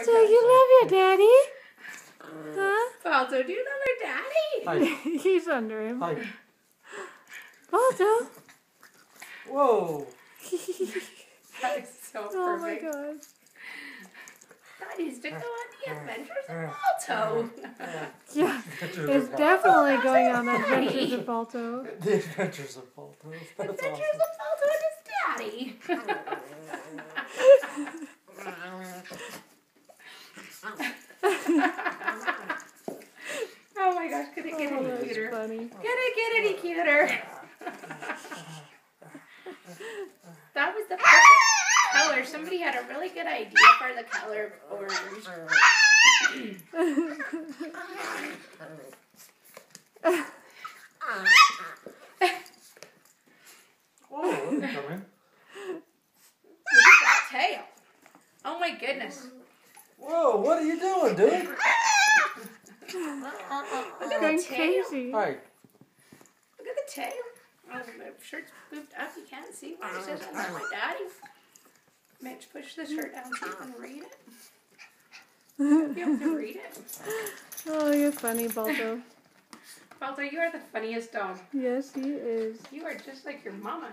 Balto, you love your daddy? Huh? Balto, do you love your daddy? Hi. He's under him. Hi. Balto. Whoa. That is so Oh my perfect. god. That is to go on the adventures of Balto. Yeah, it's definitely going on the adventures of Balto. The Adventures of Balto. That's Adventures of Balto and his daddy. Oh my gosh, could it get Oh, any that's cuter? funny. Could it get any cuter? That was the perfect color. Somebody had a really good idea for the color of orange. Whoa, look at coming. Look at that tail. Oh my goodness. Whoa, what are you doing, dude? Look at Going the tail. crazy. Hi. Look at the tail. Oh, my shirt's moved up. You can't see what it says on my daddy. Mitch, push the shirt down so you can read it. You'll be able to read it. Oh, you're funny, Balto. Balto, you are the funniest dog. Yes, he is. You are just like your mama.